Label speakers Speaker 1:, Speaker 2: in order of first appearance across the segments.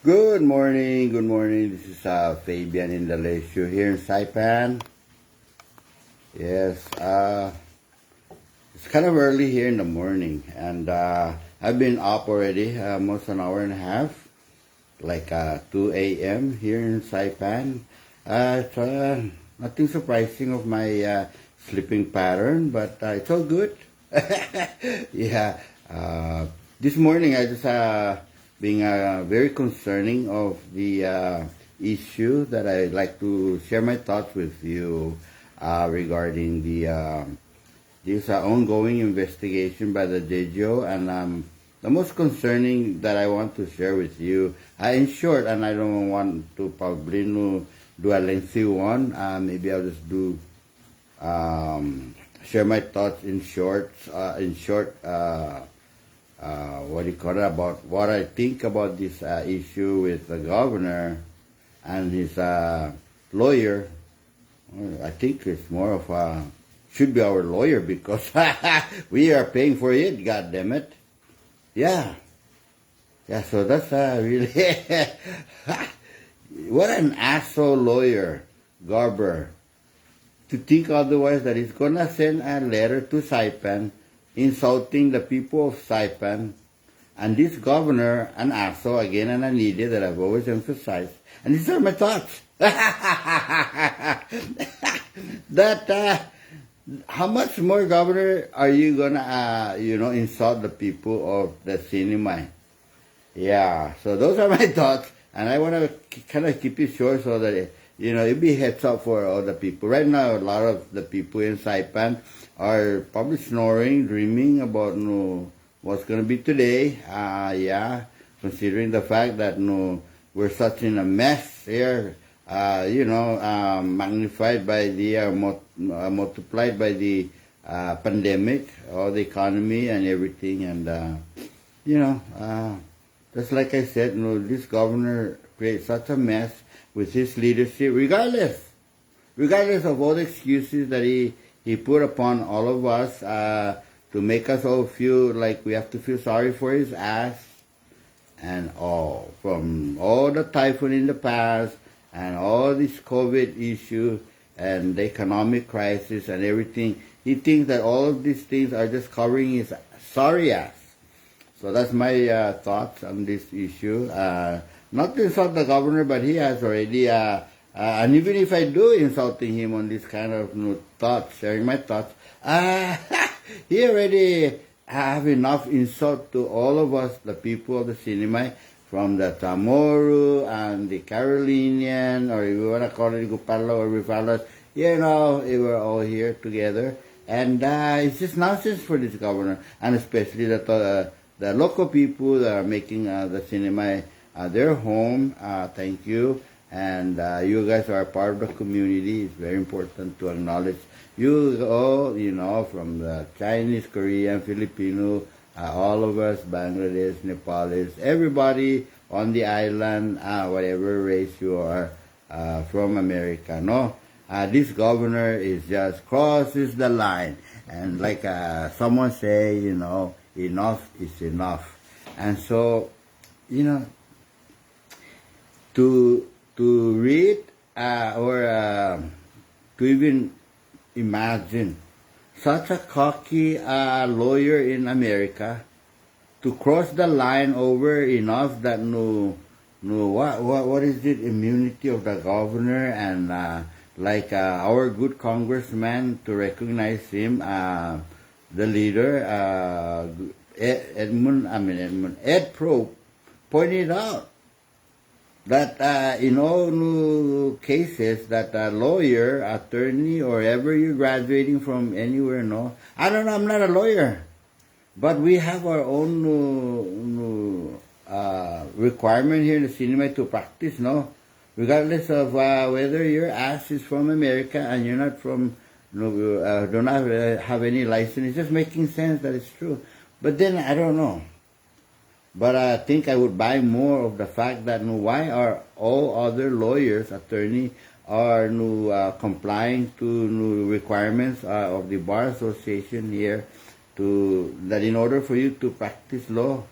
Speaker 1: Good morning, good morning. This is Fabian in the Leisure here in Saipan. Yes, it's kind of early here in the morning, and I've been up already almost an hour and a half, like 2 a.m. here in Saipan. It's nothing surprising of my sleeping pattern, but it's all good. Yeah, this morning I just being very concerning of the issue that I'd like to share my thoughts with you regarding this ongoing investigation by the DGO, and the most concerning that I want to share with you, in short, and I don't want to probably do a lengthy one. Maybe I'll just do share my thoughts in short. What do you call it, about what I think about this issue with the governor and his lawyer. Well, I think it's more of a should be our lawyer because we are paying for it. God damn it! Yeah. So that's really what an asshole lawyer, Garbor. To think otherwise, that he's gonna send a letter to Saipan insulting the people of Saipan, and this governor, an asshole again, and an idiot that I've always emphasized. And these are my thoughts. That how much more, governor, are you gonna insult the people of the CNMI? Yeah, so those are my thoughts, and I want to kind of keep it short so that it'd be heads up for all the people. Right now, a lot of the people in Saipan are probably snoring, dreaming about what's going to be today. Considering the fact that we're such in a mess here, magnified by the multiplied by the pandemic, or the economy and everything, and just like I said, this governor creates such a mess with his leadership, regardless of all the excuses that he put upon all of us to make us all feel like we have to feel sorry for his ass, and all from all the typhoon in the past and all this COVID issue and the economic crisis and everything. He thinks that all of these things are just covering his sorry ass. So that's my thoughts on this issue. Not to insult the governor, but he has already, and even if I do insulting him on this kind of thoughts, sharing my thoughts, he already have enough insult to all of us, the people of the CNMI, from the Tamoru and the Carolinian, or if you want to call it Gupalo or Rifalas, we were all here together. And it's just nonsense for this governor, and especially the local people that are making the CNMI their home. Thank you. And you guys are part of the community. It's very important to acknowledge you all, from the Chinese, Korean, Filipino, all of us, Bangladesh, Nepalese, everybody on the island, whatever race you are, from America. This governor is just crosses the line. And like someone say, enough is enough. And so, to read or to even imagine such a cocky lawyer in America to cross the line over enough that what is it, immunity of the governor, and our good congressman, to recognize him, the leader, Ed Pro pointed out that in all cases that a lawyer, attorney, or ever you're graduating from anywhere, I don't know, I'm not a lawyer, but we have our own requirement here in the CNMI to practice, regardless of whether your ass is from America and you're not from, do not have any license. It's just making sense that it's true. But then, I don't know. But I think I would buy more of the fact that why are all other lawyers, attorney, are complying to requirements of the Bar Association here, that in order for you to practice law,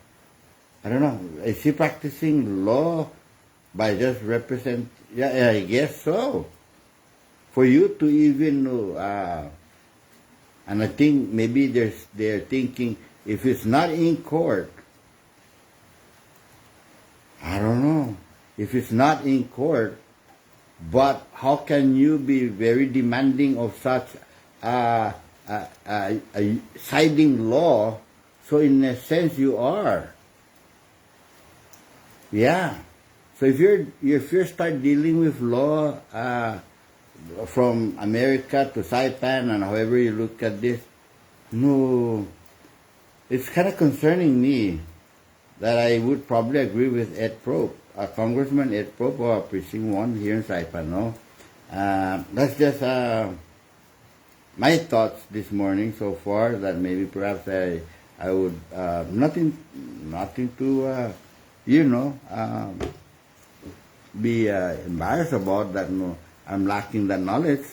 Speaker 1: I don't know, is he practicing law by just represent. Yeah, I guess so. For you to even know, and I think maybe they're thinking if it's not in court, I don't know. If it's not in court, but how can you be very demanding of such a siding law? So in a sense, you are. Yeah. So if you start dealing with law from America to Saipan and however you look at this, no, it's kind of concerning me that I would probably agree with Ed Probe, Congressman Ed Probe of Precinct 1 here in Saipan. No, that's just my thoughts this morning so far. That maybe perhaps I would nothing to be embarrassed about that. No, I'm lacking that knowledge,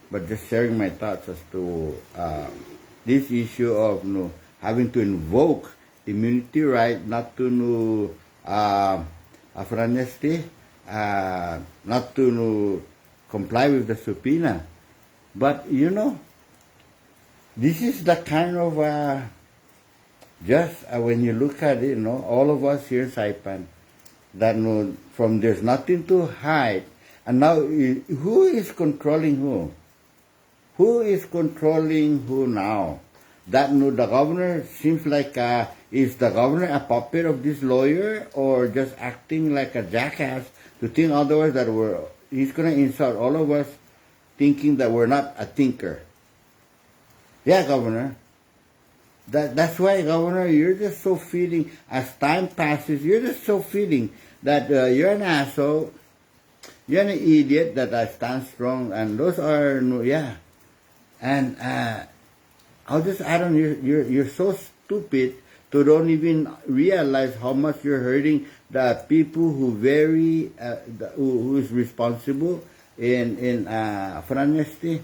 Speaker 1: but just sharing my thoughts as to this issue of having to invoke immunity right, not to amnesty, not to comply with the subpoena. But this is the kind of just when you look at it, all of us here in Saipan, that from there's nothing to hide, and now who is controlling who? Who is controlling who now? That the governor seems like is the governor a puppet of this lawyer, or just acting like a jackass to think otherwise that he's going to insult all of us, thinking that we're not a thinker. Yeah, Governor. That's why, Governor, you're just so feeling, as time passes, you're just so feeling that you're an asshole, you're an idiot, that I stand strong, and those are, and I'll just add on, you're so stupid to don't even realize how much you're hurting the people who who is responsible in for amnesty,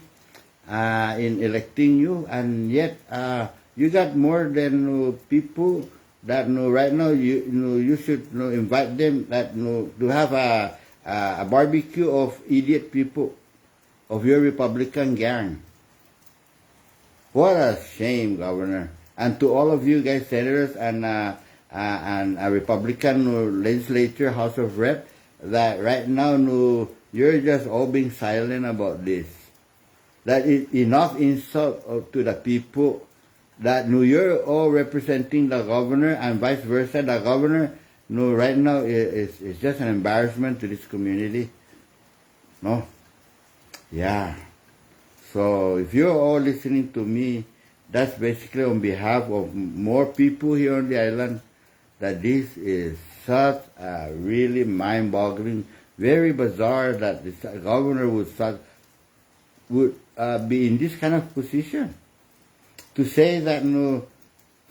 Speaker 1: in electing you, and yet you got more than people that right now you should invite them that to have a barbecue of idiot people of your Republican gang. What a shame, Governor. And to all of you guys, senators and a Republican legislature, House of Rep, that right now you're just all being silent about this. That is enough insult to the people. That you're all representing the governor and vice versa. The governor right now is just an embarrassment to this community. No? Yeah. So if you're all listening to me, that's basically on behalf of more people here on the island, that this is such a really mind-boggling, very bizarre that the governor would be in this kind of position. To say that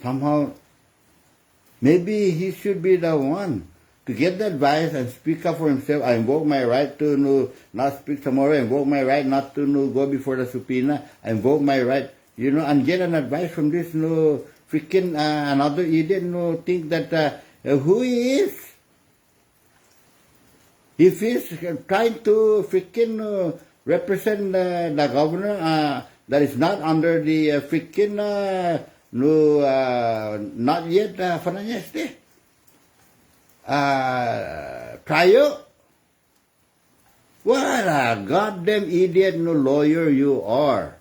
Speaker 1: somehow maybe he should be the one to get the advice and speak up for himself. I invoke my right to not speak tomorrow. I invoke my right not to go before the subpoena. I invoke my right, and get an advice from this freaking another idiot. Think that who he is. If he's trying to freaking represent the governor that is not under the freaking not yet financial trial. What a goddamn idiot lawyer you are.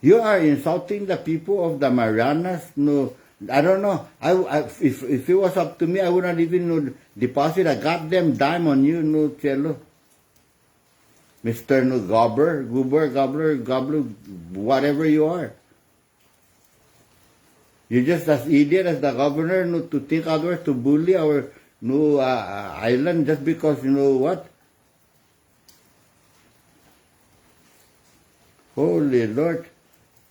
Speaker 1: You are insulting the people of the Marianas. I don't know. If it was up to me, I would not even deposit a goddamn dime on you, Cello. Mr. Garbor, whatever you are. You're just as idiot as the governor to think otherwise, to bully our island just because, what? Holy Lord.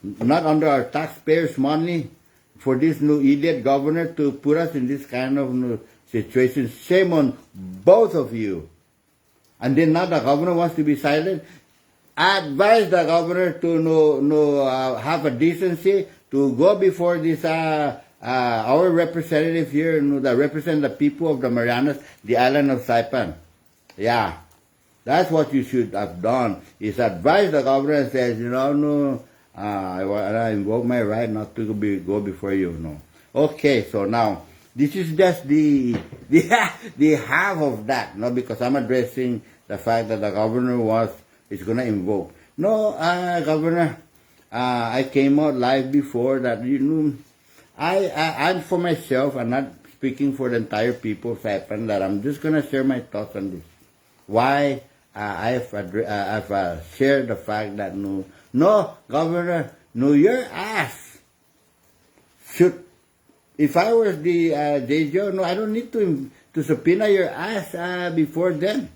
Speaker 1: Not under our taxpayers' money for this idiot governor to put us in this kind of situation. Shame on both of you. And then now the governor wants to be silent. Advise the governor to have a decency to go before this our representative here, that represent the people of the Marianas, the island of Saipan. Yeah, that's what you should have done, is advise the governor and says, I invoke my right not to go before you, Okay, so now, this is just the half of that, because I'm addressing the fact that the governor is going to invoke. No, Governor, I came out live before that, I'm for myself, I'm not speaking for the entire people of Saipan, that I'm just going to share my thoughts on this. Why I've shared the fact that no, Governor, your ass should, if I was the JJO, I don't need to subpoena your ass before them.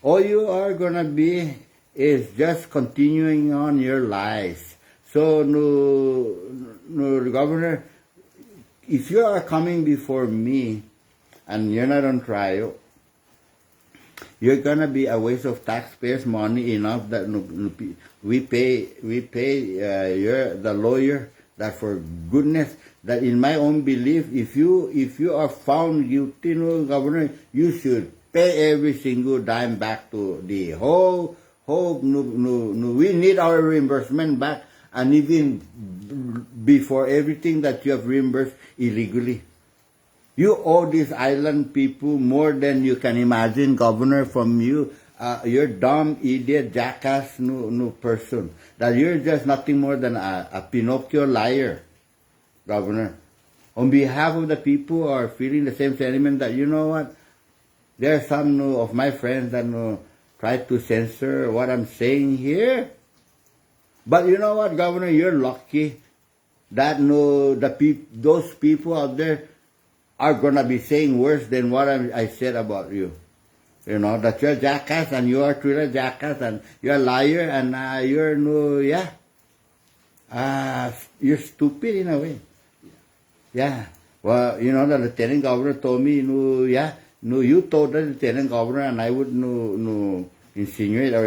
Speaker 1: All you are going to be is just continuing on your lies. So, Governor, if you are coming before me and you're not on trial, you're gonna be a waste of taxpayers' money enough that we pay the lawyer, that for goodness, that in my own belief, if you are found guilty, Governor, you should pay every single dime back to the whole. We need our reimbursement back, and even before everything that you have reimbursed illegally. You owe these island people more than you can imagine, Governor, from you. You're dumb, idiot, jackass, no person. That you're just nothing more than a Pinocchio liar, Governor. On behalf of the people who are feeling the same sentiment, that you know what, there are some of my friends that try to censor what I'm saying here. But you know what, Governor, you're lucky that those people out there are going to be saying worse than what I said about you. That you're a jackass, and you are truly a jackass, and you're a liar, and you're stupid in a way. Yeah. Well, the Lieutenant Governor told me, you told the Lieutenant Governor, and I would insinuate, or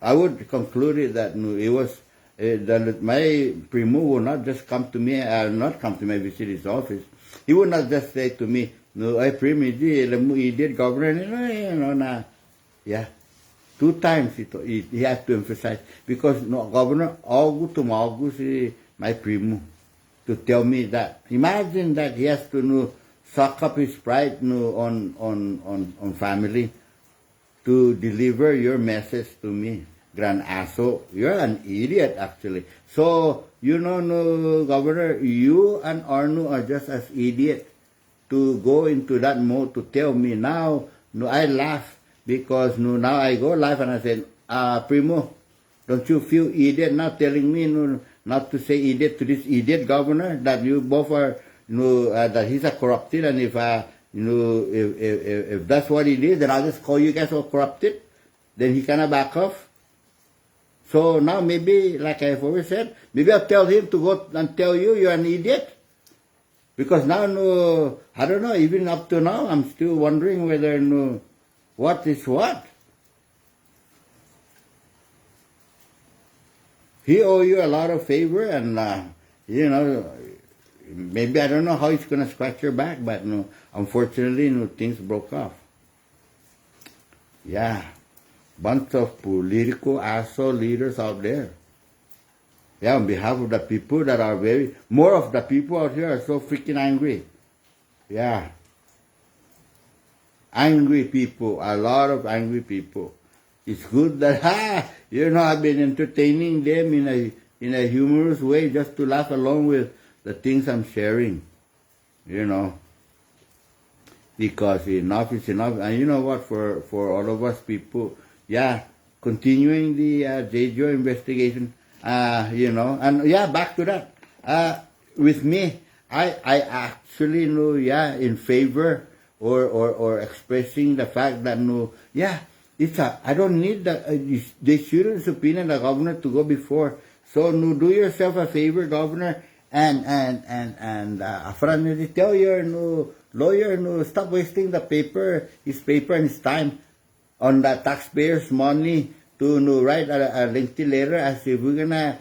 Speaker 1: I would conclude that it was my primo would not just come to me, not come to my visit his office. He would not just say to me, I primo, idiot Governor, yeah. 2 times he has to emphasize, because Governor, August, my primo, to tell me that. Imagine that he has to suck up his pride on family to deliver your message to me. Grand asso, you're an idiot actually. So, Governor, you and Arno are just as idiot to go into that mode to tell me now. I laugh because now I go live and I said, Primo, don't you feel idiot now telling me not to say idiot to this idiot Governor, that you both are, that he's a corrupted, and if that's what it is, then I'll just call you guys all corrupted. Then he kind of back off. So now maybe, like I've always said, maybe I'll tell him to go and tell you're an idiot. Because now, I don't know, even up to now, I'm still wondering whether, what is what. He owe you a lot of favor, and, maybe I don't know how he's going to scratch your back, but, unfortunately, things broke off. Yeah. Bunch of political asshole leaders out there. Yeah, on behalf of the people that are more of the people out here are so freaking angry. Yeah. Angry people, a lot of angry people. It's good that, I've been entertaining them in a humorous way just to laugh along with the things I'm sharing. Because enough is enough. And you know what, for all of us people, continuing the JJO investigation, and back to that. With me, I actually in favor or expressing the fact that I don't need they shouldn't subpoena the governor to go before. So do yourself a favor, Governor, and tell your lawyer stop wasting his paper and his time on the taxpayers' money to write a lengthy letter as if we're gonna,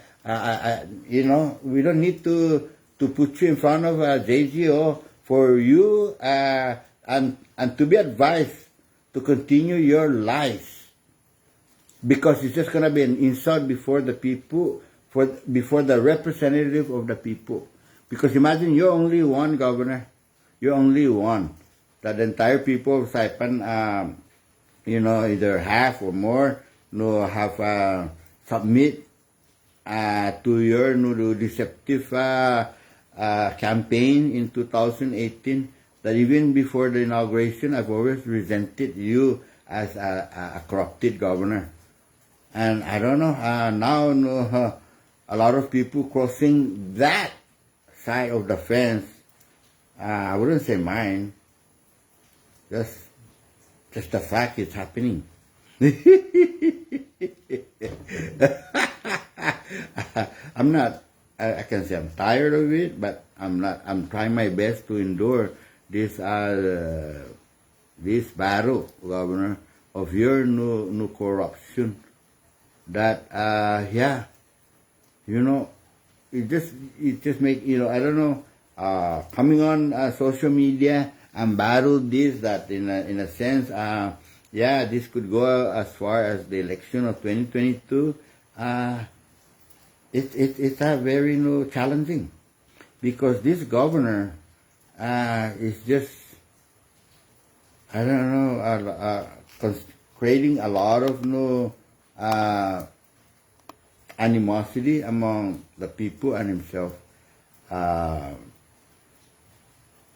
Speaker 1: we don't need to to put you in front of a JGO for you and to be advised to continue your lies, because it's just gonna be an insult before the people, before the representative of the people. Because imagine you're only one governor, you're only one. That the entire people of Saipan, either half or more, have submit to your deceptive campaign in 2018. That even before the inauguration, I've always resented you as a corrupted governor. And I don't know, now a lot of people crossing that side of the fence. I wouldn't say mine. Just the fact it's happening. I'm not, I can say I'm tired of it, but I'm trying my best to endure this battle, Governor, of your new corruption. That, it just make, I don't know, coming on social media and battle this, that in a sense, this could go as far as the election of 2022. It's very challenging, because this governor is just, I don't know, creating a lot of animosity among the people and himself.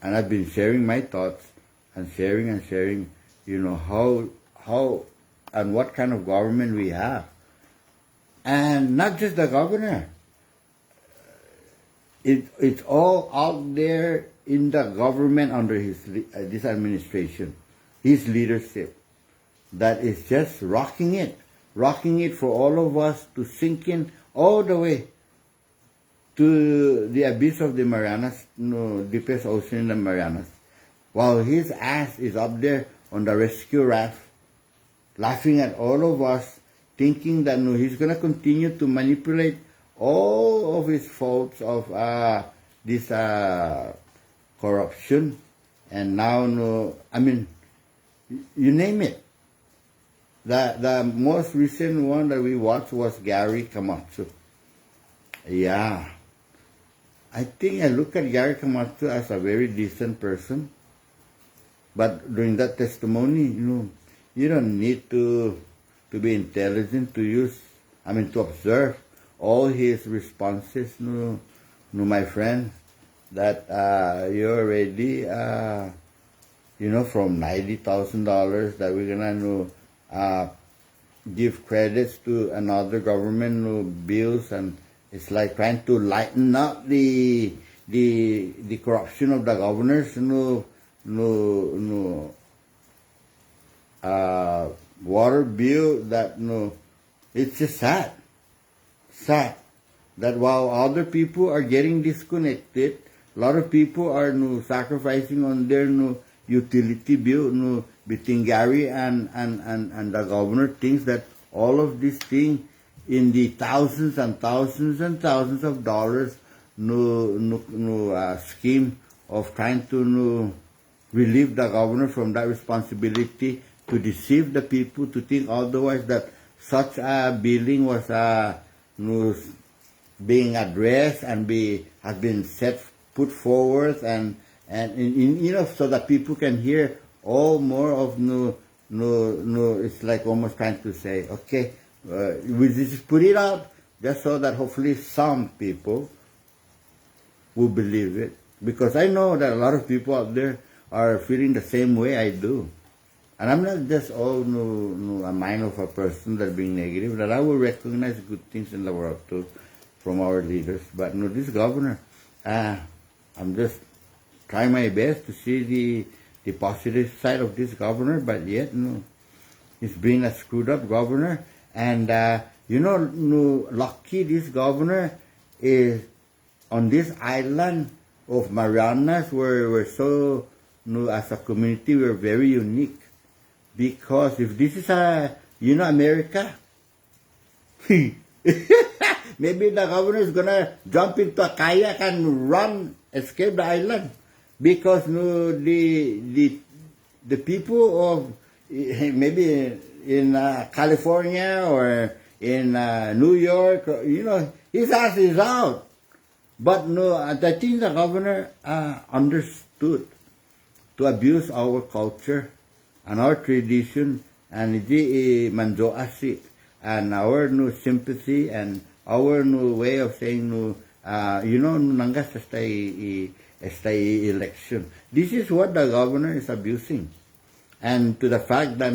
Speaker 1: And I've been sharing my thoughts and sharing, how and what kind of government we have. And not just the governor. It's all out there in the government under this administration, his leadership, that is just rocking it for all of us to sink in all the way to the abyss of the Marianas, deepest ocean in the Marianas, while his ass is up there on the rescue raft, laughing at all of us, thinking that he's going to continue to manipulate all of his faults of this corruption. And now, you name it. The most recent one that we watched was Gary Camacho. Yeah. I think I look at Gary Camacho as a very decent person. But during that testimony, you don't need to be intelligent to observe all his responses, my friend, that you're already, from $90,000 that we're gonna give credits to another government bills, and it's like trying to lighten up the corruption of the governors, water bill, that it's just sad that while other people are getting disconnected, a lot of people are sacrificing on their utility bill. Between Gary and the governor thinks that all of these things in the thousands and thousands and thousands of dollars scheme of trying to relieve the governor from that responsibility to deceive the people, to think otherwise, that such a billing was being addressed and has been put forward and so that people can hear all more of it's like almost trying to say, okay, we just put it out just so that hopefully some people will believe it. Because I know that a lot of people out there are feeling the same way I do. And I'm not just a mind of a person that being negative, that I will recognize good things in the world too from our leaders. But this governor, I'm just trying my best to see the positive side of this governor, but yet, he's being a screwed up governor. And, lucky this governor is on this island of Marianas, where we're so, as a community, we're very unique. Because if this is America, maybe the governor is gonna jump into a kayak and run, escape the island, because no, the people of maybe in California or in New York, his ass is out. But no, I think the governor understood to abuse our culture and our tradition and the manjoasi and our new sympathy and our new way of saying nangas stay election. This is what the governor is abusing, and to the fact that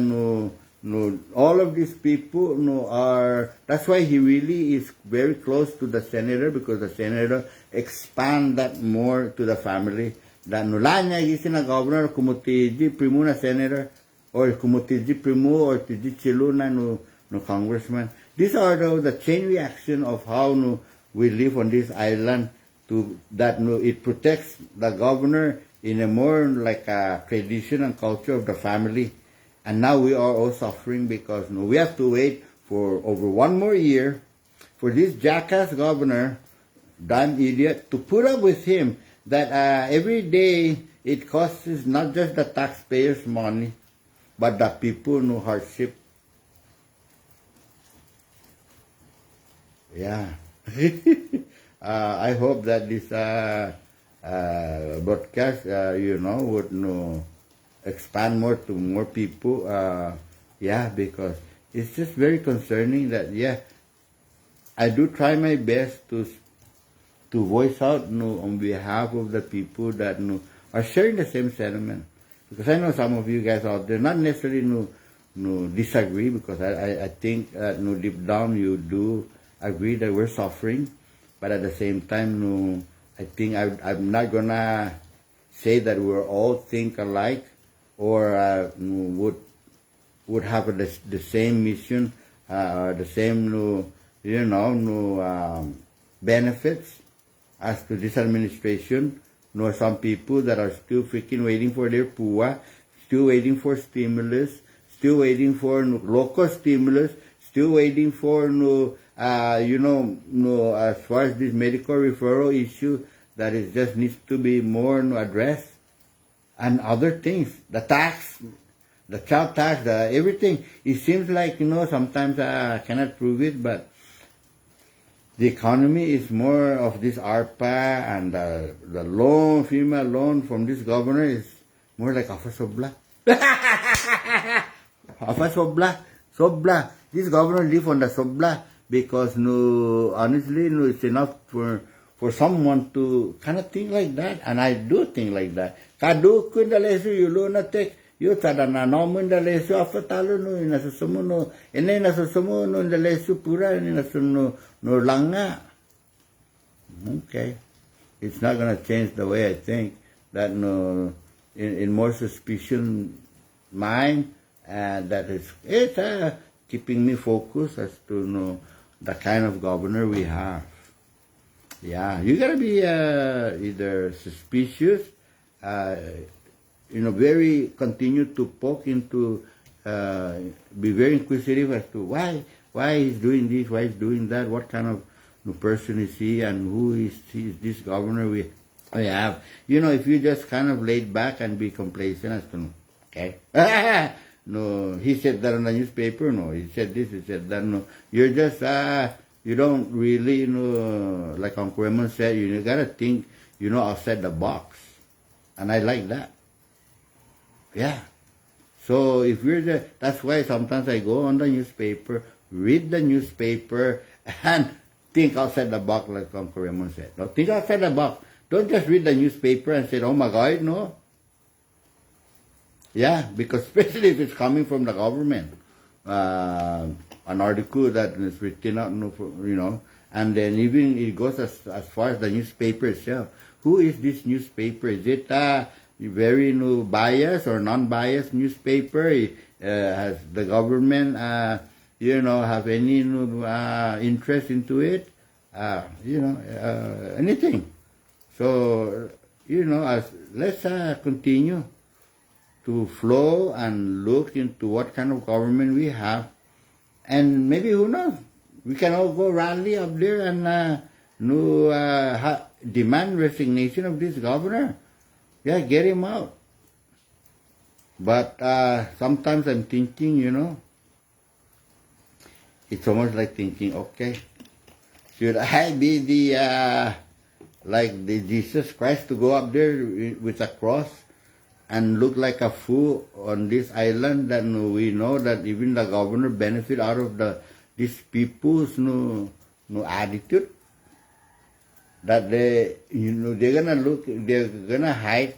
Speaker 1: all of these people are. That's why he really is very close to the senator, because the senator expand that more to the family. That lanya gisin na governor kumutiji primo na senator or kumutiji primo or tiji chilu na no congressman. These are the chain reaction of how we live on this island. To that it protects the governor in a more like a tradition and culture of the family. And now we are all suffering because we have to wait for over 1 more year for this jackass governor, damn idiot, to put up with him that every day it costs not just the taxpayers' money, but the people hardship. Yeah. I hope that this broadcast, would expand more to more people. Because it's just very concerning that, I do try my best to voice out on behalf of the people that are sharing the same sentiment. Because I know some of you guys out there, not necessarily disagree, because I think deep down you do agree that we're suffering. But at the same time, I think I'm not gonna say that we're all think alike or would have the same mission, the same benefits as to this administration. Some people that are still freaking waiting for their PUA, still waiting for stimulus, still waiting for local stimulus, still waiting for as far as this medical referral issue, that it just needs to be more addressed, and other things, the tax, the child tax, everything. It seems like sometimes I cannot prove it, but the economy is more of this ARPA, and the loan, female loan from this governor is more like Afa Sobla. Afa Sobla. This governor live on the Sobla. Because honestly, it's enough for someone to kind of think like that, and I do think like that. Kadu kun dalesu yulo na tek yu tada na nomun dalesu afatalo inasusumo ene nasusumo dalesu pura inasuno langa. Okay, it's not gonna change the way I think. That in more suspicion mind, that it's keeping me focused as to the kind of governor we have. Yeah, you gotta be either suspicious, very continue to poke into, be very inquisitive as to why he's doing this, why he's doing that, what kind of person is he, and who is this governor we have. If you just kind of laid back and be complacent as to, okay. No, he said that on the newspaper. No, he said this, he said that. No, you're just, you don't really, like Uncle Raymond said, you gotta think, outside the box. And I like that. Yeah. So if you're that's why sometimes I go on the newspaper, read the newspaper, and think outside the box, like Uncle Raymond said. No, think outside the box. Don't just read the newspaper and say, oh my God, no. Yeah, because especially if it's coming from the government, an article that is written out, and then even it goes as far as the newspaper itself. Who is this newspaper? Is it very biased or non-biased newspaper? Has the government, have any interest into it? Anything. So, let's continue to flow and look into what kind of government we have. And maybe, who knows, We can all go rally up there and demand resignation of this governor. Yeah, get him out. But sometimes I'm thinking, it's almost like thinking, okay, should I be the Jesus Christ to go up there with a cross and look like a fool on this island that we know that even the governor benefit out of these people's no attitude? That they're gonna hide,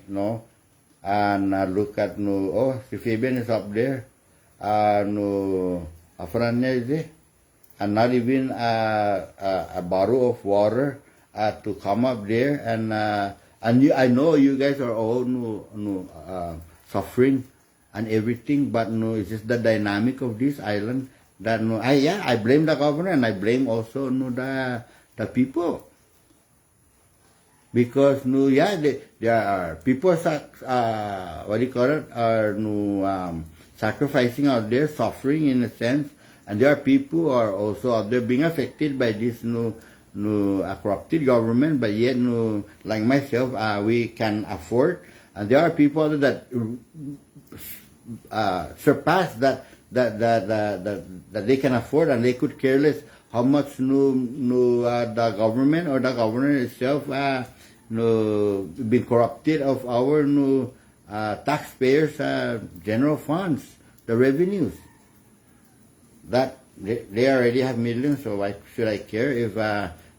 Speaker 1: and look at si Fabian is up there, and not even a bottle of water to come up there, and I know you guys are all suffering and everything, but it's just the dynamic of this island that I blame the governor and I blame also the people. Because there are people are sacrificing out there, suffering in a sense, and there are people who are also out there being affected by this corrupted government, but yet like myself, we can afford, and there are people that surpass that they can afford, and they could care less how much the government or the governor itself been corrupted of our taxpayers' general funds, the revenues. That they already have millions, so why should I care if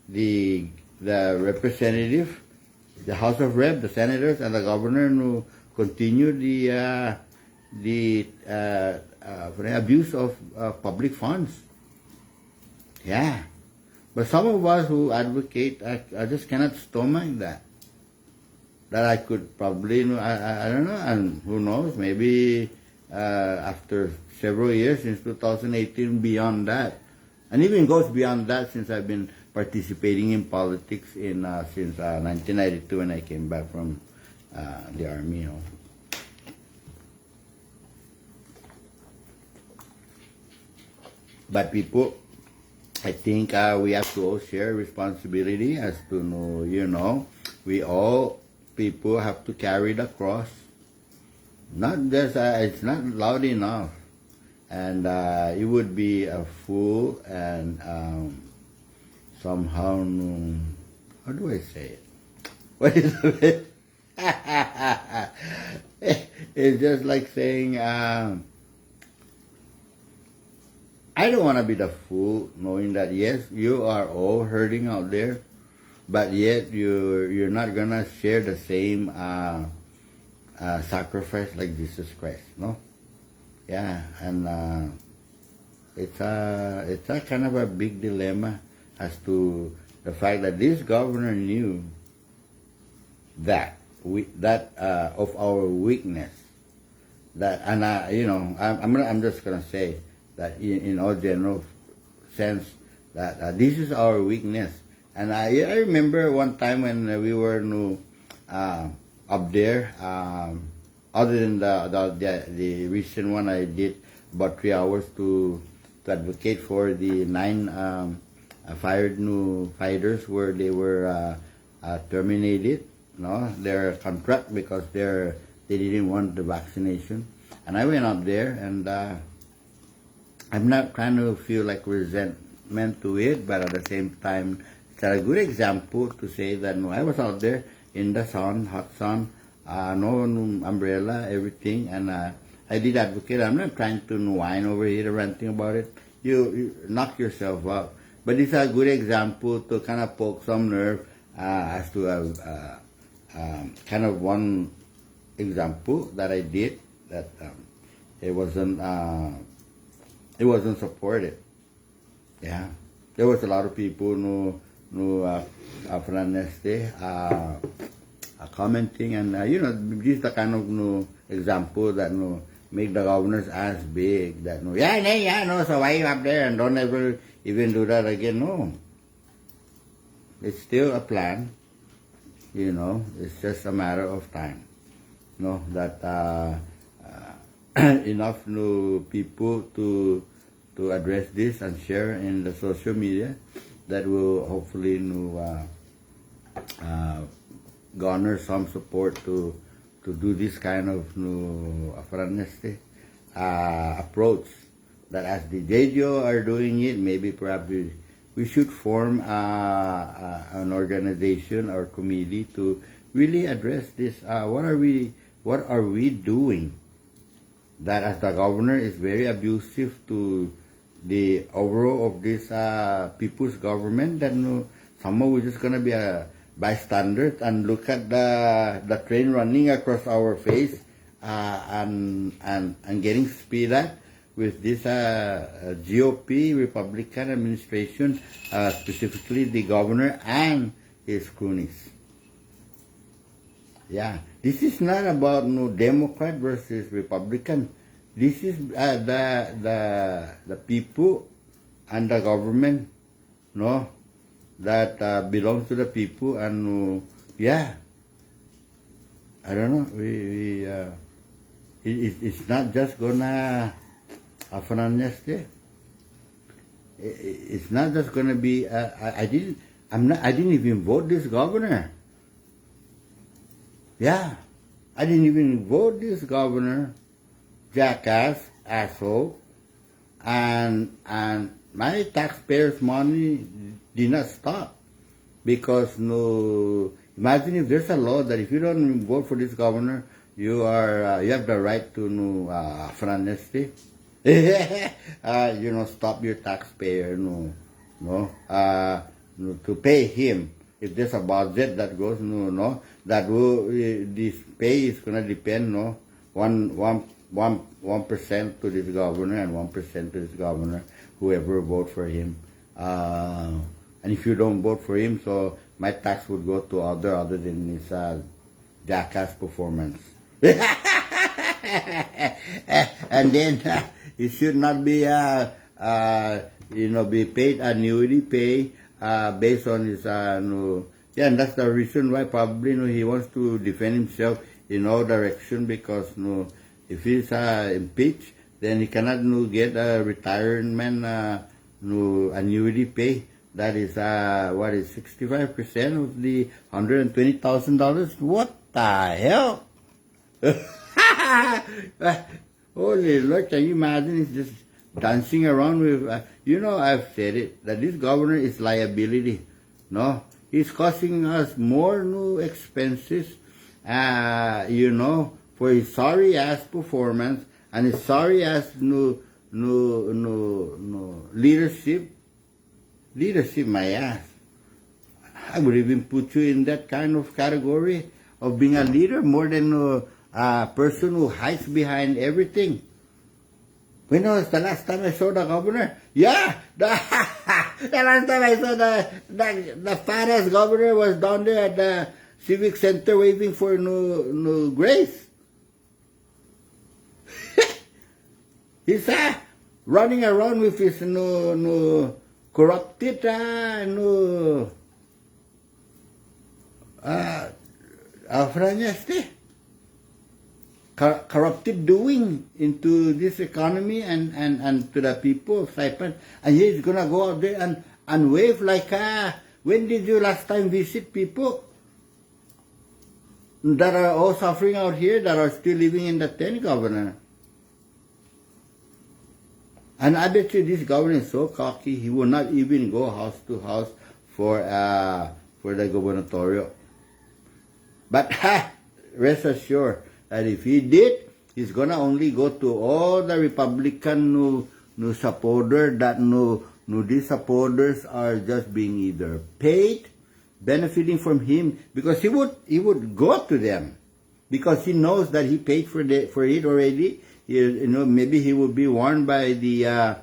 Speaker 1: the representative, the House of Rep, the senators, and the governor continue the abuse of public funds? Yeah. But some of us who advocate, I just cannot stomach that. That I could probably, I don't know, and who knows, maybe after several years, since 2018, beyond that, and even goes beyond that since I've been participating in politics since 1992 when I came back from the army. But people, I think we have to all share responsibility as to we all people have to carry the cross. Not just it's not loud enough, and it would be a fool and somehow how do I say it? What is it? It's just like saying. I don't want to be the fool knowing that, yes, you are all hurting out there, but yet you're not going to share the same sacrifice like Jesus Christ, no? Yeah, and it's a kind of a big dilemma as to the fact that this governor knew that of our weakness, that, and I'm just going to say that in all general sense, that this is our weakness. And I remember one time when we were up there, other than the recent one I did about 3 hours to advocate for the 9 fired fighters where they were terminated, their contract because they didn't want the vaccination. And I went up there, and I'm not trying to feel like resentment to it, but at the same time, it's a good example to say that I was out there in the sun, hot sun, no umbrella, everything, and I did advocate. I'm not trying to whine over here, ranting about it. You knock yourself out. But it's a good example to kind of poke some nerve as to kind of one example that I did that it wasn't supported. Yeah, there was a lot of people who commenting, and this is the kind of example that make the governor's ass big. That so why you up there and don't ever even do that again? No, it's still a plan. It's just a matter of time. That enough people to to address this and share in the social media that will hopefully garner some support to do this kind of approach. That as the JDO are doing it, maybe perhaps we should form an organization or committee to really address this. What are we doing that as the governor is very abusive to the overall of this people's government? That somehow we're just gonna be a bystander and look at the train running across our face and getting speed up with this GOP Republican administration, specifically the governor and his cronies. Yeah, this is not about Democrat versus Republican. This is the people and the government, that belongs to the people, and I don't know. It's not just gonna it's not just gonna be. I didn't even vote this governor. Yeah, I didn't even vote this governor, jackass, asshole, and my taxpayers' money did not stop because imagine if there's a law that if you don't vote for this governor, you have the right to amnesty. Stop your taxpayer to pay him. If there's a budget that goes that this pay is gonna depend 1% to this governor and 1% to this governor, whoever vote for him. And if you don't vote for him, so my tax would go to other than his jackass performance. And then it should not be be paid annuity pay based on his and that's the reason why probably he wants to defend himself in all direction, because if he's impeached, then he cannot get a retirement annuity pay. That is 65% of the $120,000. What the hell? Holy Lord, can you imagine? It's just dancing around with, I've said it, that this governor is liability. He's costing us more expenses, for his sorry ass performance and his sorry ass leadership. Leadership, my ass. I would even put you in that kind of category of being a leader more than a person who hides behind everything. When was the last time I saw the governor? Yeah, the last time I saw the fat-ass governor was down there at the Civic Center waving for grace. He's running around with his corrupted corrupted doing into this economy and to the people of Cyprus, and he's gonna go out there and wave like when did you last time visit people that are all suffering out here, that are still living in the tent, Governor? And I bet you this governor is so cocky, he will not even go house to house for the gubernatorial. But rest assured that if he did, he's gonna only go to all the Republican supporters that these supporters are just being either paid, benefiting from him, because he would go to them because he knows that he paid for it already. Maybe he would be warned by the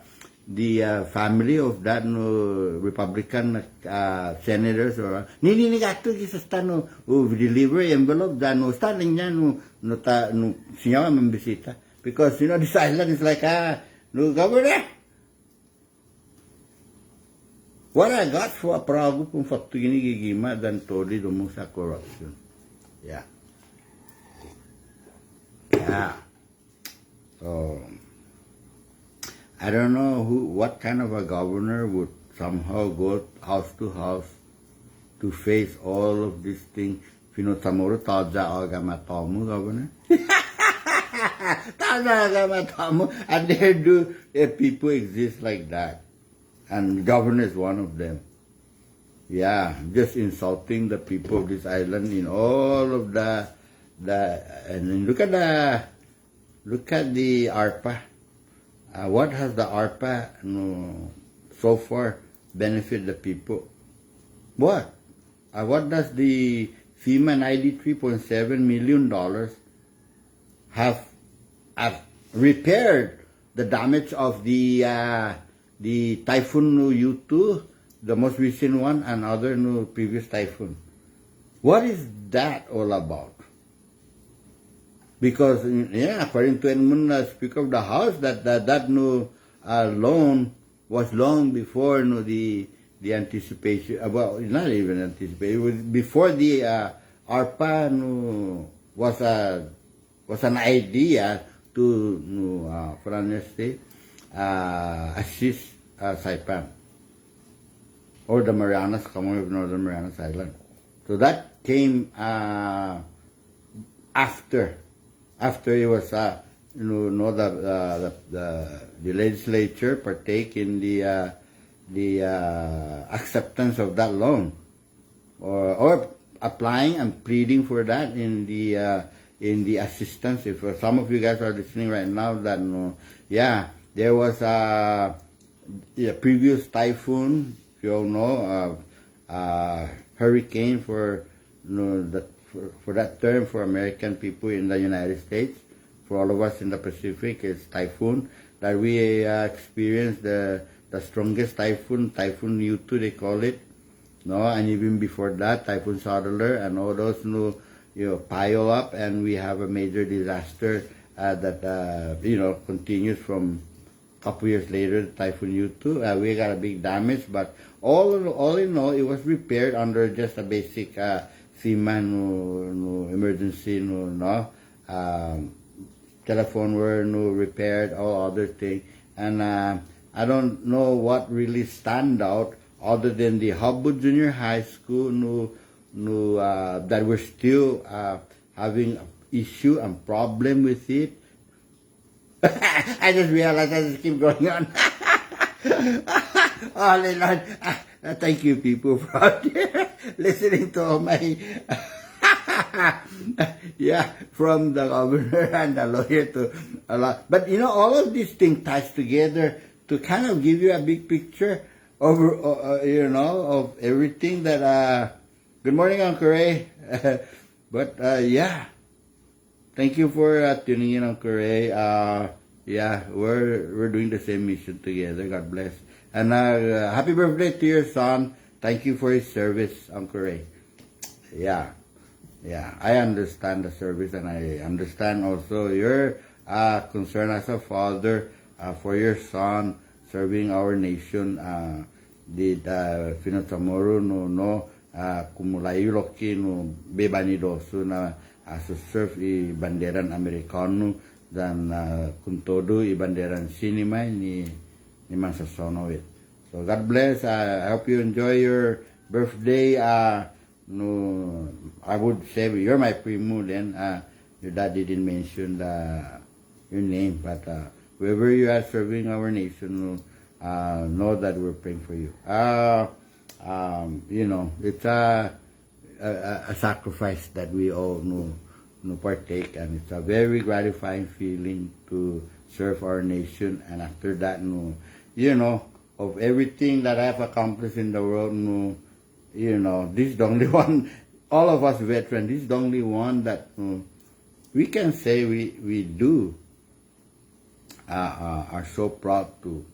Speaker 1: family of that Republican senators, or ni gato kisa stano deliver envelope that standing niya sinyawa mambisita, because this island is like governor. What I got for a prago kung fakto ginigigima than totally mo sa corruption. Yeah. So I don't know what kind of a governor would somehow go house to house to face all of these things. Tamuro taja agama tamu governor. Taja agama tamu, and there do people exist like that, and governor is one of them. Yeah, just insulting the people of this island in all of the and look at the ARPA. What has the ARPA so far benefit the people? What? What does the FEMA $93.7 million have repaired the damage of the Typhoon U2, the most recent one, and other previous typhoon? What is that all about? Because, according to the Speaker of the House, that loan was long before the anticipation. Well, not even anticipation. It was before the ARPA was an idea to for honesty assist Saipan or the Marianas, Commonwealth of Northern Marianas Island. So that came after it was the legislature partake in the acceptance of that loan, or applying and pleading for that in the assistance. If some of you guys are listening right now, that there was a previous typhoon, if you all know, hurricane for that term for American people in the United States. For all of us in the Pacific, it's typhoon that we experienced the strongest typhoon U2 they call it, and even before that, Typhoon Southerner, and all those pile up, and we have a major disaster that continues from a couple years later, Typhoon U2. We got a big damage, but all in all, it was repaired under just a basic FEMA emergency telephone were repaired, all other things, and I don't know what really stand out other than the Hubwood Junior High School that we're still having issue and problem with it. I just realized I just keep going on. Oh, Lord, thank you people for out there listening to all my from the governor and the lawyer to a lot. But all of these things ties together to kind of give you a big picture over, of everything that. Good morning, Uncle Ray. But thank you for tuning in, Uncle Ray. We're doing the same mission together. God bless. And happy birthday to your son. Thank you for his service, Uncle Ray. Yeah, I understand the service, and I understand also your concern as a father for your son serving our nation. Pinatamoro kumulayo loki bebanidoso na serve i banderan Amerikano dan kuntodo i banderan CNMI ni Mansasonowit. So God bless. I hope you enjoy your birthday. I would say you're my primo then. Your dad didn't mention your name, but wherever you are serving our nation, know that we're praying for you. It's a sacrifice that we all partake, and it's a very gratifying feeling to serve our nation. And after that, of everything that I've accomplished in the world, this is the only one, all of us veterans, this is the only one that we can say we do are so proud to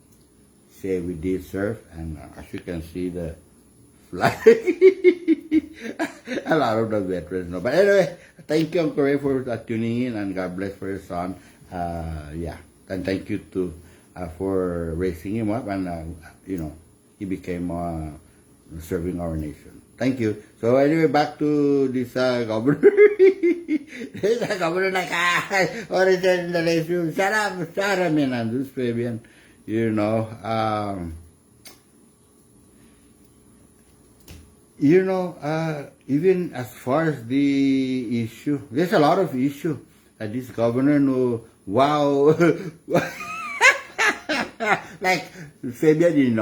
Speaker 1: say we did serve. And as you can see, the flag, a lot of the veterans know. But anyway, thank you, Uncle Ray, for tuning in, and God bless for your son. And thank you to for raising him up, and he became serving our nation. Thank you. So anyway, back to this governor. This governor like, what is that in the last room? Shut up, man, Andrews, Fabian. you know, even as far as the issue, there's a lot of issue that this governor know. Wow, like Fabian,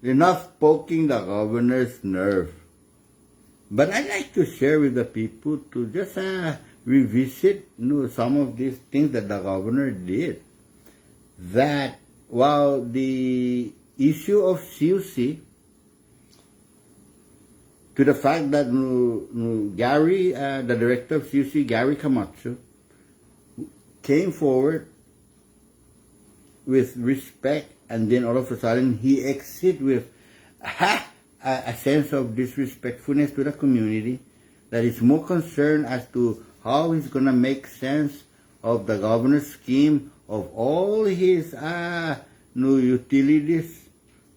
Speaker 1: enough poking the governor's nerve. But I'd like to share with the people to just revisit some of these things that the governor did. That while the issue of CUC, to the fact that Gary, the director of CUC, Gary Camacho, came forward with respect, and then all of a sudden he exit with a sense of disrespectfulness to the community, that is more concerned as to how he's going to make sense of the governor's scheme of all his utilities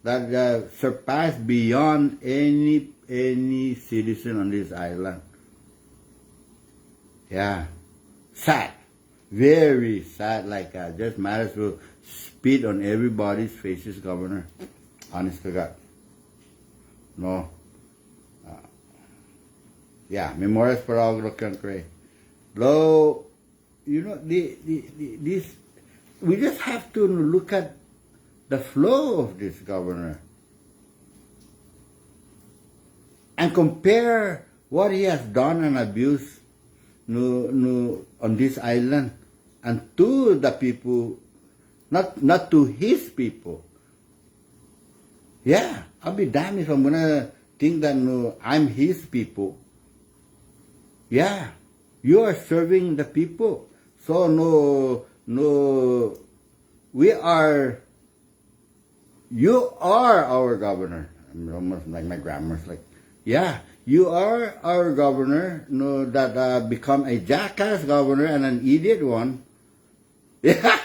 Speaker 1: that surpass beyond any citizen on this island. Yeah, sad, very sad. Like just might as well spit on everybody's faces, Governor. Honest to God. No. Yeah, memorias para agro country. Though, this, we just have to look at the flow of this governor and compare what he has done and abused on this island, and to the people, not to his people. Yeah, I'll be damned if I'm gonna think that I'm his people. Yeah, you are serving the people. So you are our governor. I'm almost like my grammar's like, yeah, you are our governor. That become a jackass governor and an idiot one. Yeah.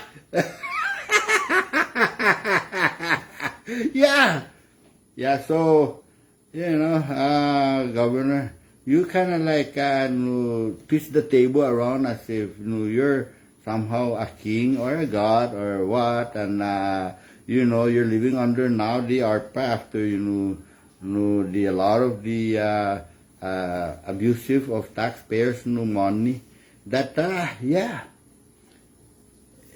Speaker 1: Yeah, so, Governor, you kind of like twist the table around as if you're somehow a king or a god or what, and you're living under now the ARPA after a lot of the abusive of taxpayers money. That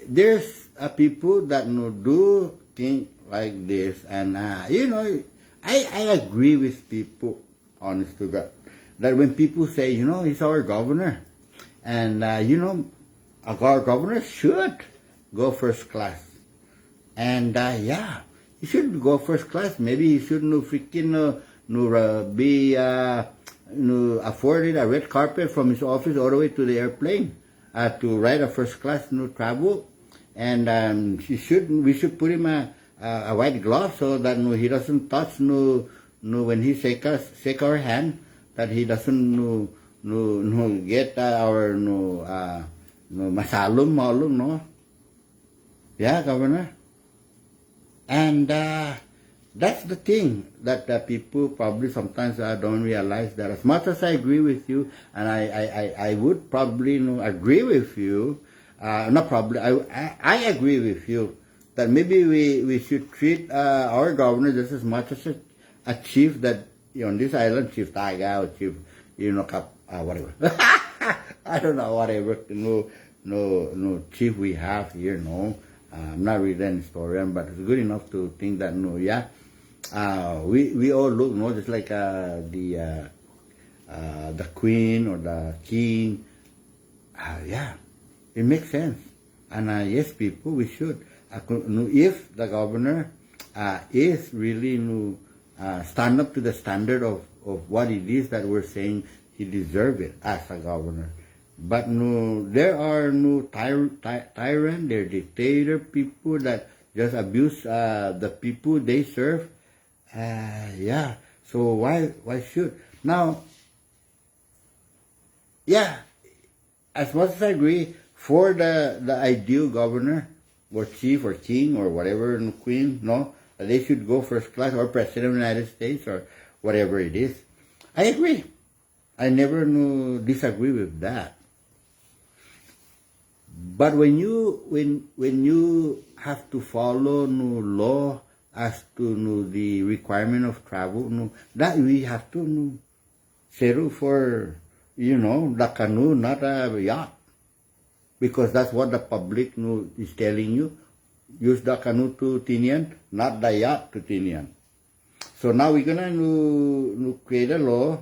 Speaker 1: there's people that do think like this, and I agree with people, honest to God, that when people say, he's our governor, and our governor should go first class, and he should go first class. Maybe he should freaking be afforded a red carpet from his office all the way to the airplane to ride a first class travel, and we should put him a white glove so that he doesn't touch when he shake our hand, that he doesn't get our malum. Yeah, Governor. And that's the thing that people probably sometimes don't realize, that as much as I agree with you, and I would probably agree with you, not probably, I agree with you, that maybe we should treat our governor just as much as a chief that on this island, Chief Taiga or Chief, whatever. I don't know, whatever, no chief we have here, I'm not really an historian, but it's good enough to think that, we all look, just like the queen or the king. It makes sense. And yes, people, we should. If the governor is really stand up to the standard of what it is that we're saying he deserves it as a governor. But there are tyrant, they're dictator people that just abuse the people they serve. So why should now? As much as I agree for the ideal governor or chief or king or whatever, queen, they should go first class, or president of the United States or whatever it is. I agree. I never disagree with that. But when you have to follow no law as to no the requirement of travel, no, that we have to no settle for, the canoe, not a yacht, because that's what the public no is telling you. Use the canoe to Tinian, not the yacht to Tinian. So now we're gonna no create a law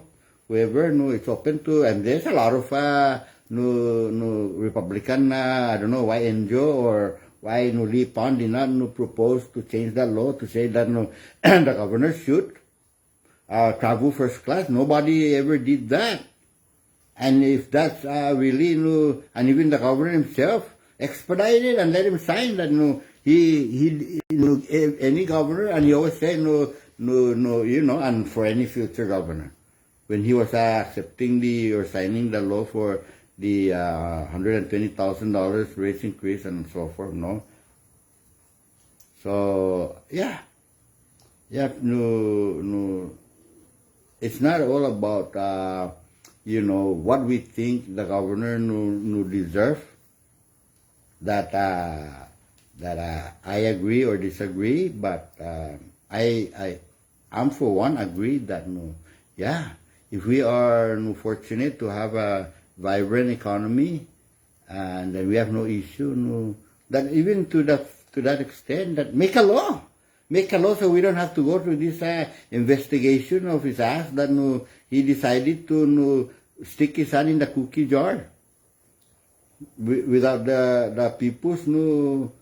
Speaker 1: wherever no it's open to, and there's a lot of no Republican I don't know why NGO or why no Lee Pond did not no propose to change the law to say that no the governor should travel first class. Nobody ever did that, and if that's really no, and even the governor himself expedited and let him sign that no he any governor, and he always say no and for any future governor, when he was accepting or signing the law for the $120,000 rate increase and so forth, no. So yeah, no. It's not all about what we think the governor no deserve. That I agree or disagree, but I'm for one agreed that no, yeah, if we are no fortunate to have a vibrant economy, and then we have no issue, no, that even to that extent, that make a law so we don't have to go through this investigation of his ass that no he decided to no stick his hand in the cookie jar without the people's no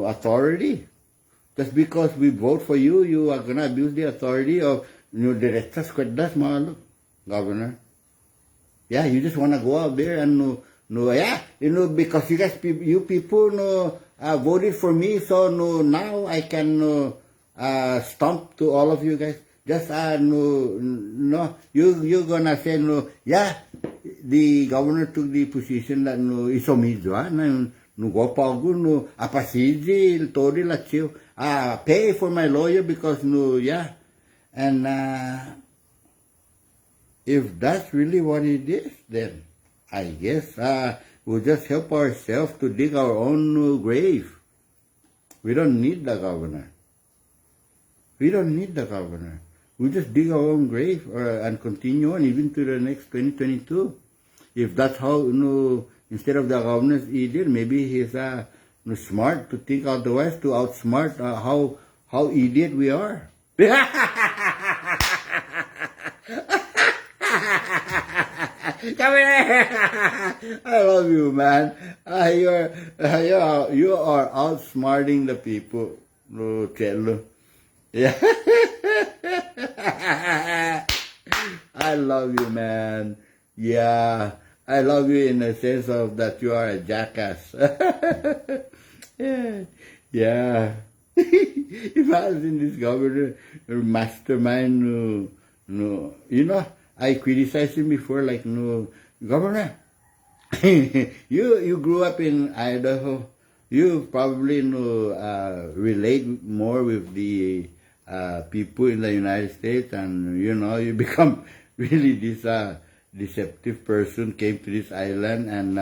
Speaker 1: authority. Just because we vote for you, you are gonna abuse the authority of directas cuerdas malo, governor. Yeah, you just wanna go out there and because you people voted for me, so now I can stomp to all of you guys. Just you're gonna say the governor took the position that isomidwa no go pago no apasiji il tori la chiu pay for my lawyer because and if that's really what it is, then I guess we'll just help ourselves to dig our own grave. We don't need the governor. We just dig our own grave and continue on even to the next 2022. If that's how instead of the governor's idiot, maybe he's smart to think otherwise, to outsmart how idiot we are. Come here. I love you, man. You are outsmarting the people, Chelo. Yeah. I love you, man. Yeah. I love you in the sense of that you are a jackass. Yeah. If I was in this governor mastermind, I criticized him before, like, governor, you grew up in Idaho. You probably relate more with the people in the United States, and you become really this deceptive person, came to this island, and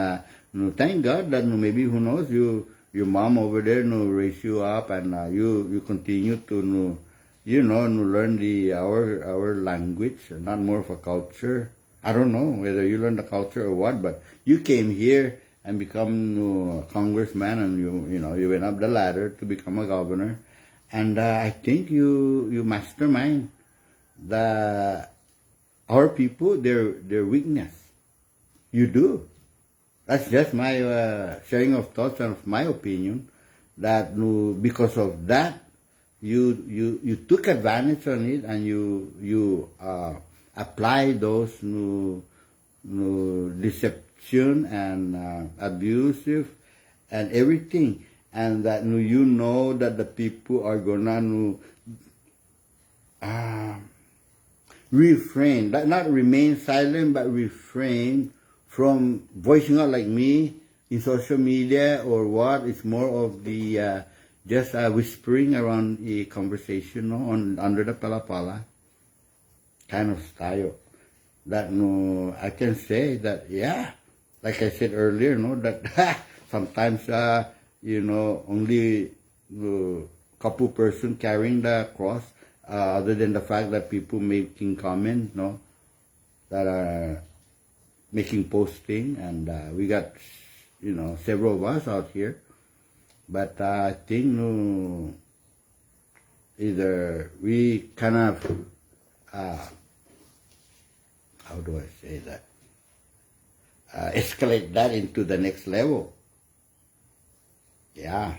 Speaker 1: thank God that maybe, who knows, your mom over there raised you up, and you continue to learn our language, not more of a culture. I don't know whether you learn the culture or what, but you came here and become a congressman, and you went up the ladder to become a governor, and I think you mastermind our people, their weakness. You do. That's just my sharing of thoughts and of my opinion. That because of that, you took advantage on it, and you apply those deception and abusive and everything, and that that the people are gonna refrain, not remain silent, but refrain from voicing out like me in social media or what. It's more of the just whispering around a conversation under the palapala kind of style. That I can say that, yeah, like I said earlier, that sometimes, only couple person carrying the cross, other than the fact that people making comments, that are making posting, and we got, several of us out here. But I think either we kind of, how do I say that, escalate that into the next level. Yeah,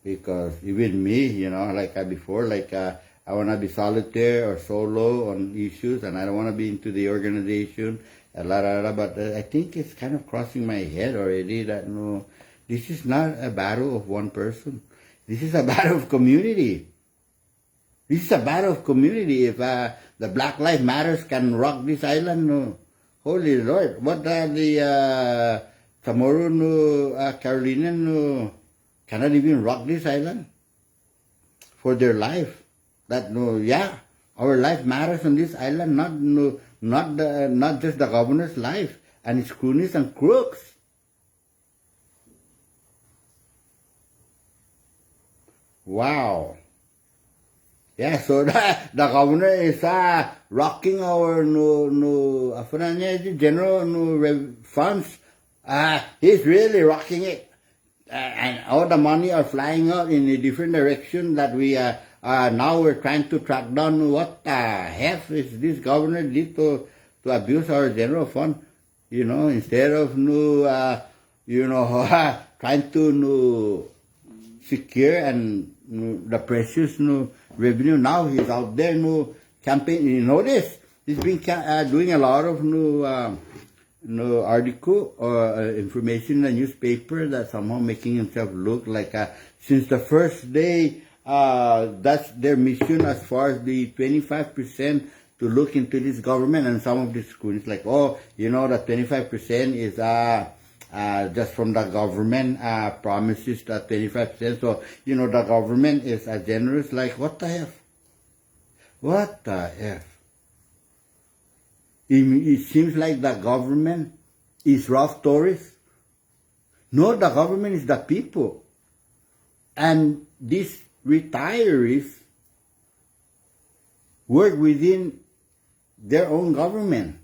Speaker 1: because even me, like before, I want to be solitaire or solo on issues, and I don't want to be into the organization, but I think it's kind of crossing my head already that, this is not a battle of one person. This is a battle of community. This is a battle of community. If the Black Lives Matters can rock this island, holy Lord, what are the tomorrow Carolinian cannot even rock this island for their life. That our life matters on this island, not just the governor's life and his cronies and crooks. Wow. Yeah, so the governor is rocking our general funds. He's really rocking it. And all the money are flying out in a different direction that we now we're trying to track down what the heck is this governor did to abuse our general fund, instead of trying to secure and the precious revenue. Now he's out there campaign. You know this. He's been doing a lot of article or information in the newspaper that somehow making himself look like since the first day. That's their mission as far as the 25% to look into this government, and some of the schools like, the 25% is just from the government promises that 25%. So, the government is generous. Like, what the F? What the F? It seems like the government is rough tourists. No, the government is the people. And these retirees work within their own government.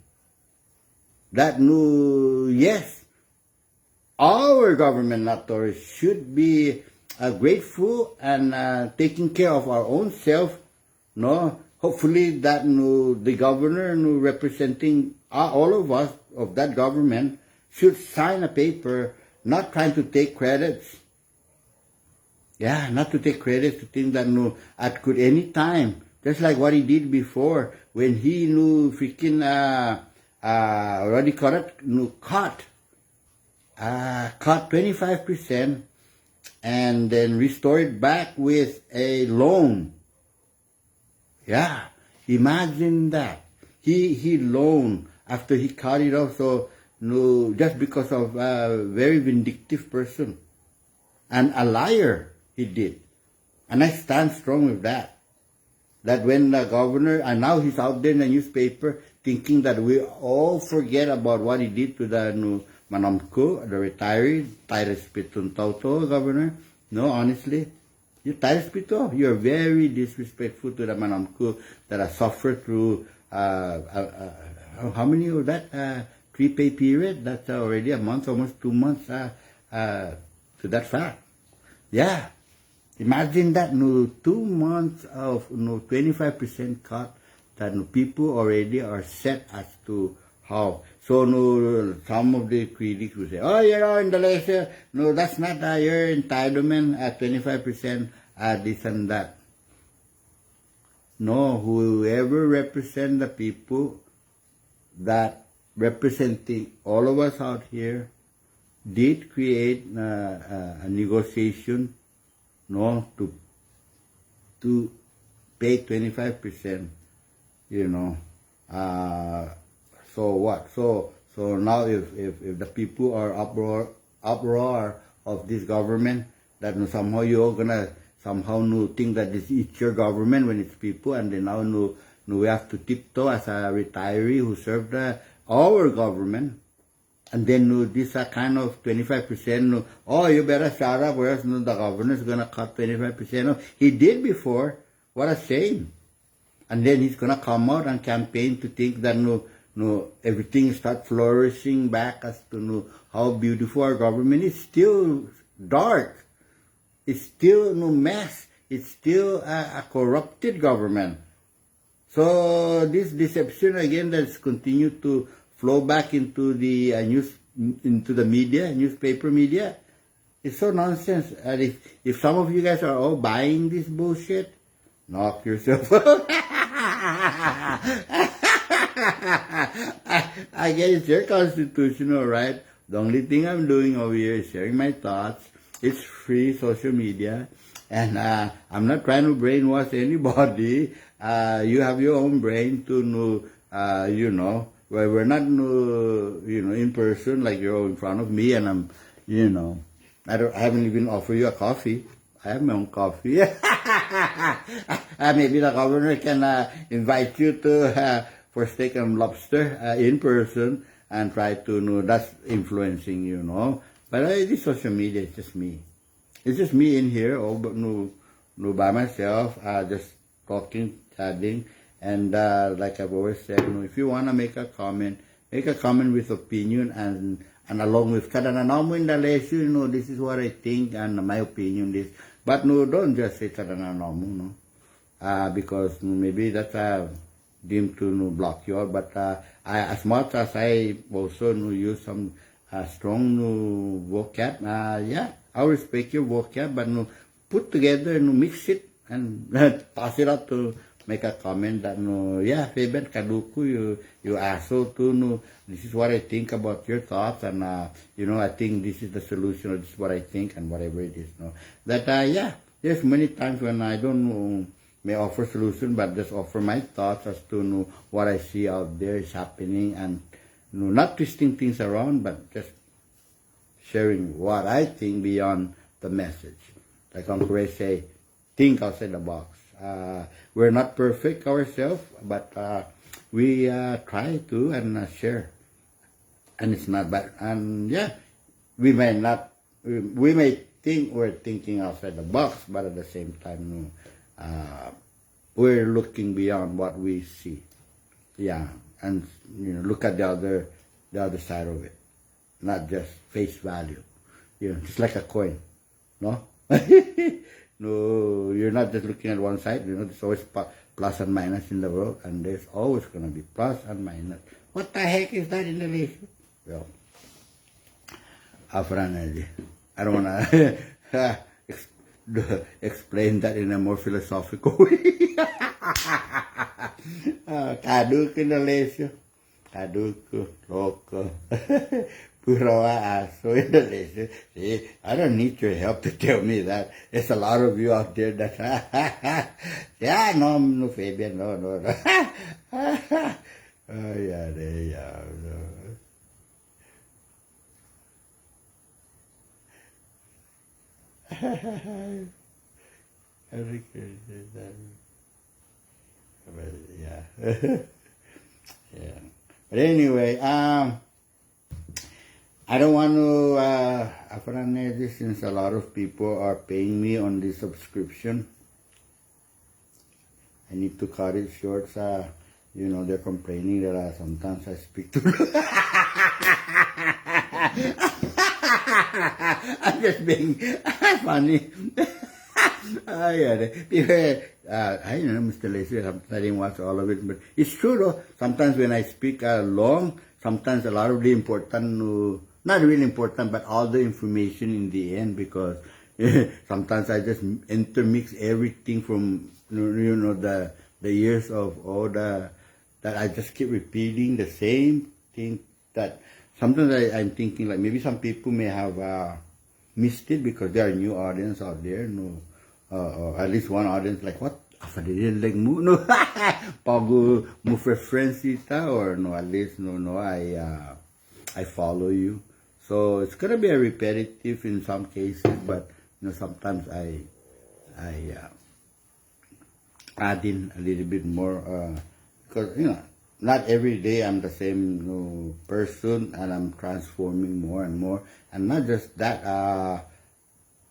Speaker 1: That yes, our government, not tourists, should be grateful and taking care of our own self. Hopefully that the governor representing all of us of that government should sign a paper, not trying to take credits. Yeah, not to take credits, to think that at could any time, just like what he did before when he freaking already caught 25% and then restored back with a loan. Yeah, imagine that. He loaned after he cut it off, so just because of a very vindictive person and a liar he did. And I stand strong with that. That when the governor, and now he's out there in the newspaper thinking that we all forget about what he did to the Manamko, the retiree, Tairespitun Tauto governor. No, honestly, you're very disrespectful to the Manamko that has suffered through, how many of that 3-pay period? That's already a month, almost 2 months to that fact. Yeah. Imagine that 2 months of 25% cut that people already are set as to how. So some of the critics will say, in the legislature, that's not your entitlement at 25%, this and that. No, whoever represent the people that representing all of us out here did create a negotiation to pay 25%, so what? So now if the people are uproar of this government, that somehow you're gonna somehow think that it's your government when it's people, and then now we have to tiptoe as a retiree who served our government. And then this kind of 25%, oh, you better shut up, whereas the governor's going to cut 25%. He did before. What a shame. And then he's going to come out and campaign to think that everything start flourishing back as to how beautiful our government is. Still dark. It's still mess. It's still a corrupted government. So this deception again that's continued to flow back into the into the media, newspaper media, it's so nonsense. And if some of you guys are all buying this bullshit, knock yourself out. I guess it's your constitutional right. The only thing I'm doing over here is sharing my thoughts. It's free social media, and I'm not trying to brainwash anybody. You have your own brain to know, where we're not, in person like you're in front of me, and I'm, I haven't even offered you a coffee. I have my own coffee. Maybe the governor can invite you to for steak and lobster in person and try to that's influencing, But this social media is just me. It's just me in here, all but by myself, just talking, chatting, and like I've always said, if you wanna make a comment with opinion and along with kadang-kadang, this is what I think and my opinion is. But don't just say kadang-kadang, because maybe that's deemed to block you out. But as much as I also use some strong vocab, yeah, I respect your vocab, but put together, mix it and toss it out to make a comment that yeah, Fabian Kaduku, you asshole too. This is what I think about your thoughts, and I think this is the solution, or this is what I think, and whatever it is. That yeah, there's many times when I don't may offer solution, but just offer my thoughts as to what I see out there is happening, and not twisting things around, but just sharing what I think beyond the message. Like Uncle Ray say, think outside the box. We're not perfect ourselves, but we try to and share. And it's not bad. And yeah, we may think we're thinking outside the box, but at the same time, we're looking beyond what we see. Yeah, and look at the other side of it, not just face value. Just like a coin, no. No, you're not just looking at one side. There's always plus and minus in the world, and there's always going to be plus and minus. What the heck is that in the relation? Well, I don't want to explain that in a more philosophical way. Kaduk in the relation. Kaduk, loco. So in the relation. See, I don't need your help to tell me that. There's a lot of you out there that, yeah, no, Fabian, no. Oh, yeah, there, yeah. Yeah. But anyway, I don't want to, since a lot of people are paying me on this subscription, I need to cut it short. They're complaining that sometimes I speak too long. I'm just being funny. I know, Mr. Lacey, I didn't watch all of it, but it's true though. Sometimes when I speak long, sometimes a lot of the important, not really important, but all the information in the end, because sometimes I just intermix everything from, the years of all that I just keep repeating the same thing. That sometimes I'm thinking like maybe some people may have missed it because there are new audience out there, or at least one audience like, what? Apa dia like mo? No, pago mo friends ita, or no, at least I follow you. So it's gonna be a repetitive in some cases, but sometimes I add in a little bit more because not every day I'm the same person, and I'm transforming more and more. And not just that,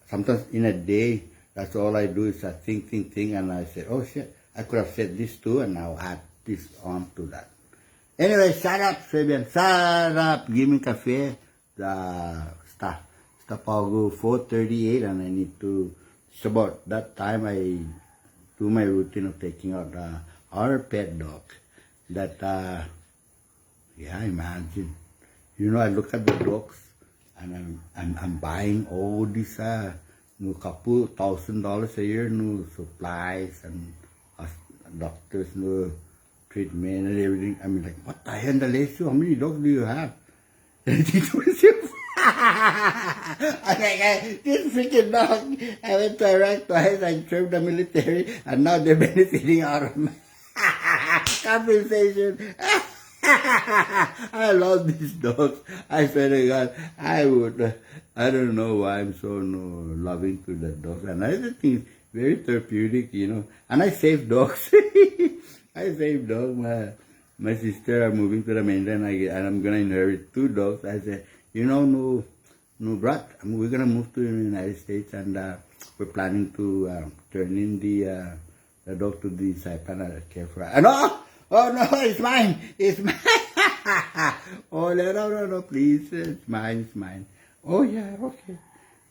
Speaker 1: sometimes in a day, that's all I do is I think, and I say, oh shit, I could have said this too, and I'll add this on to that. Anyway, shut up, Fabian, shut up, give me cafe. Stop, I'll go 4:38, and I need to, it's about that time I do my routine of taking out our pet dog. That, yeah, imagine. I look at the dogs, and I'm buying all these, couple $1,000 a year, supplies and doctors, treatment and everything. I mean, like, what the hell, how many dogs do you have? And it was I'm like, this freaking dog, I went to Iraq twice, I served the military, and now they're benefiting out of my compensation. I love these dogs. I swear to God, I don't know why I'm so loving to the dogs. And I just think it's very therapeutic, And I save dogs. I save dogs. My sister are moving to the mainland, and I'm going to inherit 2 dogs. I said, no, brat, we're going to move to the United States, and we're planning to turn in the dog to the Subpoena care for us. Oh no, it's mine. It's mine. Oh, no, please. It's mine. Oh, yeah, okay.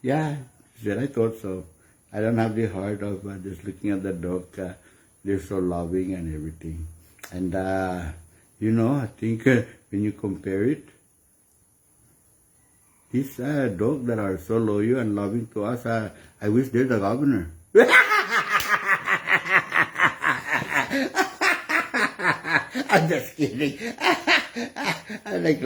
Speaker 1: Yeah, she said, I thought so. I don't have the heart of just looking at the dog. They're so loving and everything. And, I think when you compare it, these dogs that are so loyal and loving to us, I wish they're the governor. I'm just kidding. I'm like,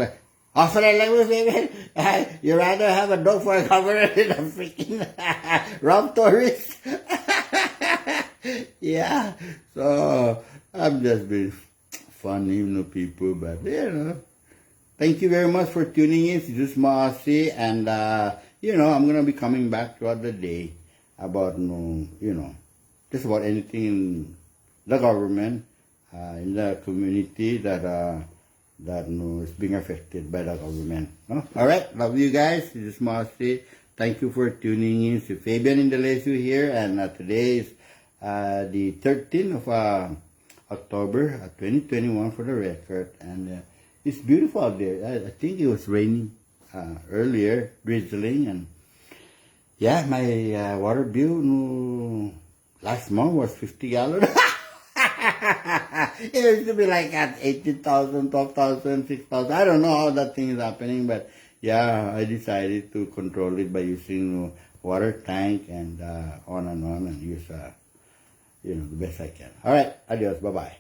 Speaker 1: you rather have a dog for a governor than a freaking Rob Torres? Yeah, so I'm just being funny, people, but thank you very much for tuning in. This is Maasi, and I'm gonna be coming back throughout the day about just about anything in the government, in the community that is being affected by the government. All right, love you guys. This is Maasi. Thank you for tuning in. So Fabian in the Lesu here, and today is the 13th of October 2021 for the record, and it's beautiful out there. I think it was raining earlier, drizzling, and yeah, my water bill last month was 50 gallons. It used to be like at 18,000, 12,000, 6,000. I don't know how that thing is happening, but yeah, I decided to control it by using water tank and on and use the best I can. All right, adios, bye-bye.